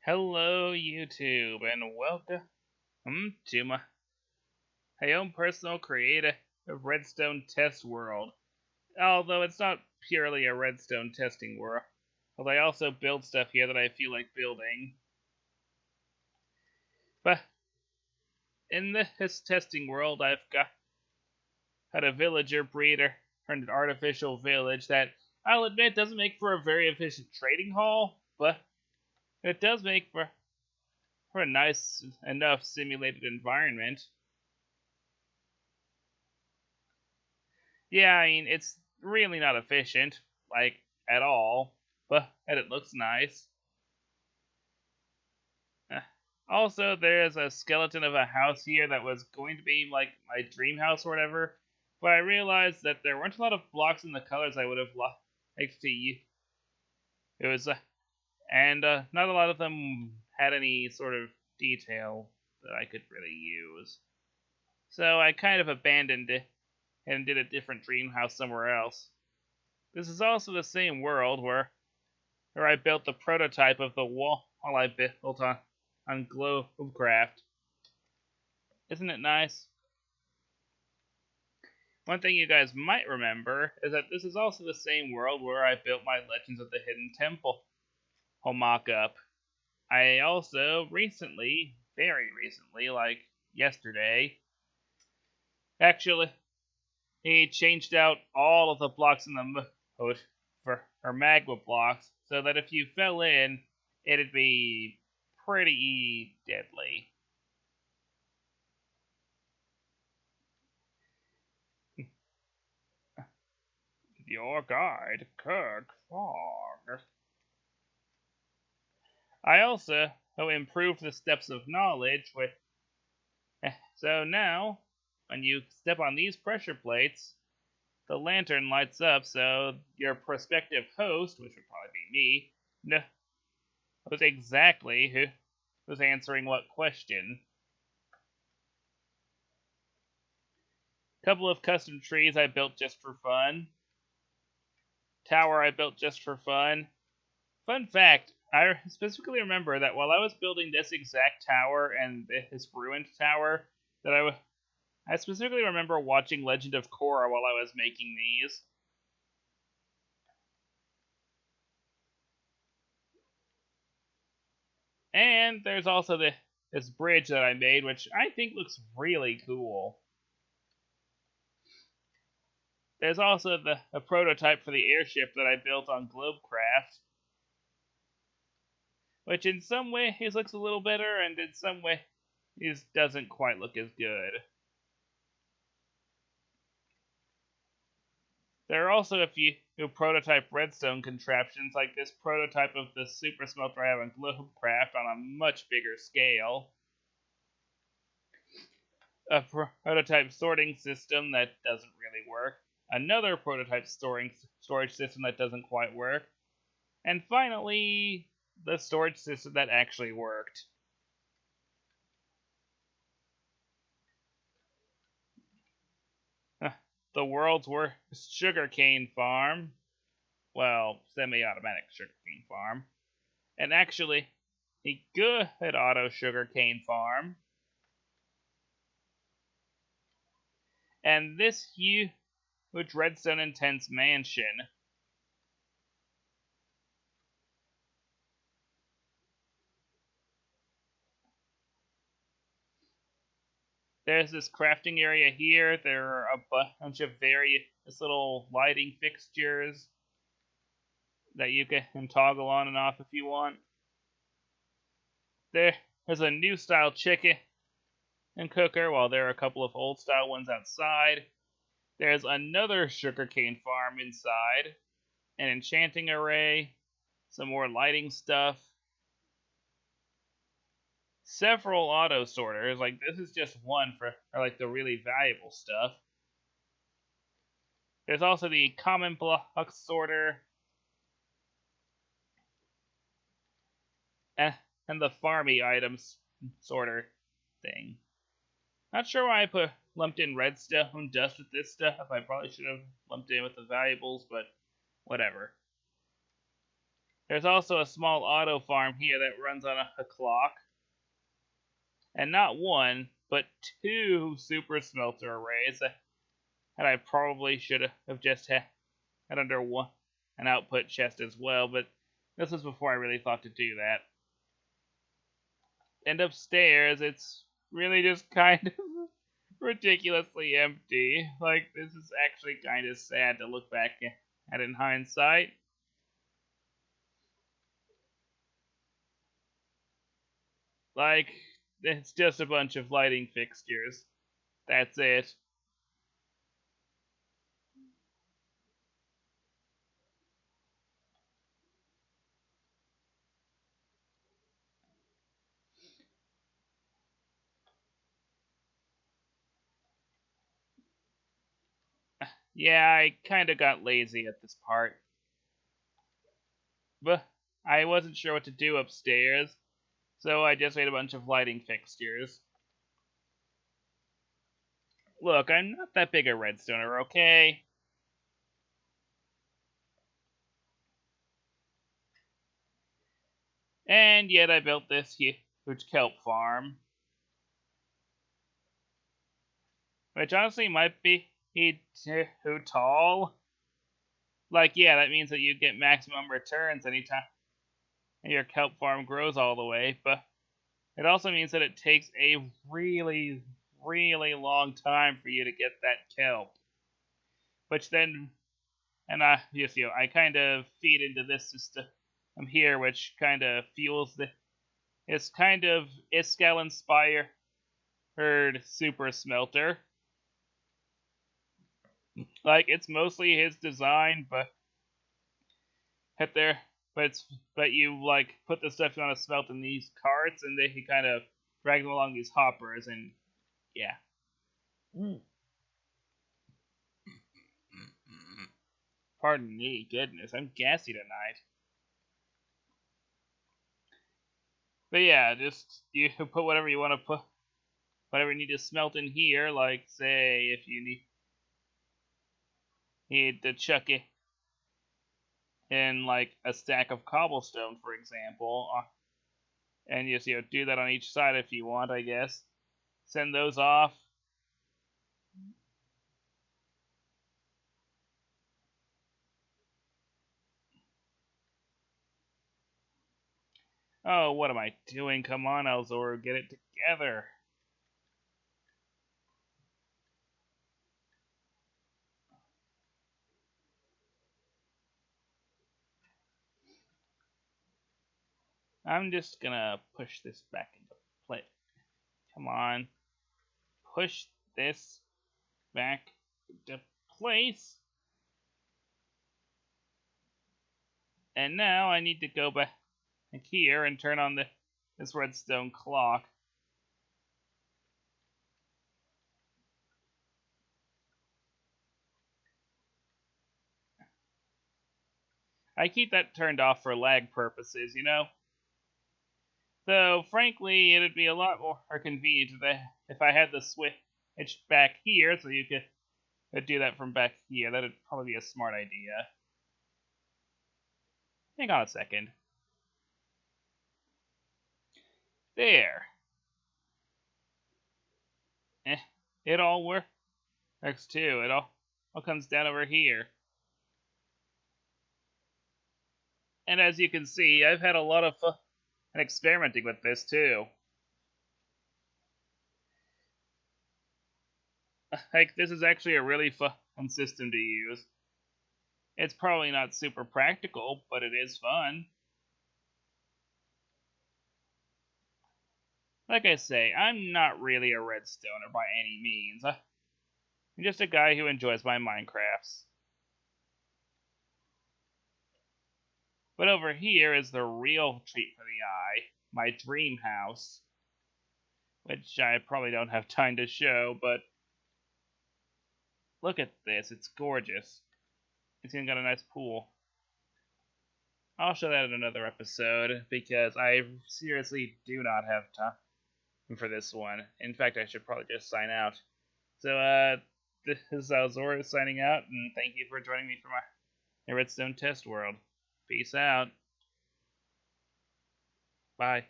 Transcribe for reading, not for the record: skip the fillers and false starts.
Hello, YouTube, and welcome to my own personal creative redstone test world. Although it's not purely a redstone testing world, I also build stuff here that I feel like building. But in this testing world, I've had a villager breeder and an artificial village that I'll admit doesn't make for a very efficient trading hall, but it does make for a nice enough simulated environment. Yeah, I mean, it's really not efficient, like, at all, but it looks nice. Uh, Also, there's a skeleton of a house here that was going to be, like, my dream house or whatever, but I realized that there weren't a lot of blocks in the colors I would have liked to use. It was, and not a lot of them had any sort of detail that I could really use. So I kind of abandoned it and did a different dream house somewhere else. This is also the same world where I built the prototype of the wall I built on Globecraft. Isn't it nice? One thing you guys might remember is that this is also the same world where I built my Legends of the Hidden Temple mock-up. I also recently, very recently, like yesterday, actually, he changed out all of the blocks in the mode for magma blocks, so that if you fell in, it'd be pretty deadly. Your guide, Kirk Fog. I also improved the steps of knowledge with. So now, when you step on these pressure plates, the lantern lights up so your prospective host, which would probably be me, knows exactly who was answering what question. Couple of custom trees I built just for fun. Tower I built just for fun. Fun fact, I specifically remember that while I was building this exact tower and this ruined tower, that I specifically remember watching Legend of Korra while I was making these. And there's also this bridge that I made, which I think looks really cool. There's also a prototype for the airship that I built on Globecraft, which in some ways looks a little better, and in some ways doesn't quite look as good. There are also a few prototype redstone contraptions, like this prototype of the super smelter I have on Globecraft on a much bigger scale. A prototype sorting system that doesn't really work. Another prototype storage system that doesn't quite work. And finally, the storage system that actually worked. The world's worst sugarcane farm. Well, semi-automatic sugarcane farm. And actually, a good auto sugarcane farm. And this huge redstone intense mansion. There's this crafting area here. There are a bunch of various little lighting fixtures that you can toggle on and off if you want. There's a new style chicken and cooker, while there are a couple of old style ones outside. There's another sugarcane farm inside, an enchanting array, some more lighting stuff, several auto sorters. Like, this is just one for like the really valuable stuff. There's also the common block sorter and the farmy items sorter thing. Not sure why I lumped in redstone dust with this stuff. I probably should have lumped in with the valuables, but whatever. There's also a small auto farm here that runs on a clock, and not one, but two super smelter arrays that I probably should have just had under one an output chest as well, but this was before I really thought to do that. And upstairs, it's really just kind of ridiculously empty. Like, this is actually kind of sad to look back at in hindsight. Like, it's just a bunch of lighting fixtures. That's it. Yeah, I kinda got lazy at this part. But I wasn't sure what to do upstairs, so I just made a bunch of lighting fixtures. Look, I'm not that big a redstoner, okay? And yet I built this huge kelp farm, which honestly might be too tall. Like, yeah, that means that you get maximum returns anytime your kelp farm grows all the way, but it also means that it takes a really, really long time for you to get that kelp. Which then, and I kind of feed into this system here, which kind of fuels the. It's kind of Iskall inspired super smelter. Like, it's mostly his design, but at there, but you like put the stuff you want to smelt in these carts, and then he kind of drag them along these hoppers, and yeah. Mm. Pardon me, goodness, I'm gassy tonight. But yeah, just you put whatever you want to put, whatever you need to smelt in here. Like, say, if you need to chuck it in like a stack of cobblestone, for example, and just do that on each side if you want, I guess. Send those off. Oh, what am I doing? Come on, Elzor, get it together. I'm just gonna push this back into place. Come on. Push this back into place. And now I need to go back here and turn on this redstone clock. I keep that turned off for lag purposes. Though, frankly, it'd be a lot more convenient if I had the switch back here so you could do that from back here. That'd probably be a smart idea. Hang on a second. There. Eh, it all works too. It all comes down over here. And as you can see, I've had a lot of fun experimenting with this too. Like, this is actually a really fun system to use. It's probably not super practical, but it is fun. Like I say, I'm not really a redstoner by any means. I'm just a guy who enjoys my Minecrafts. But over here is the real treat for the eye, my dream house. Which I probably don't have time to show, but look at this, it's gorgeous. It's even got a nice pool. I'll show that in another episode, because I seriously do not have time for this one. In fact, I should probably just sign out. So, this is Alzora signing out, and thank you for joining me for my Redstone Test World. Peace out. Bye.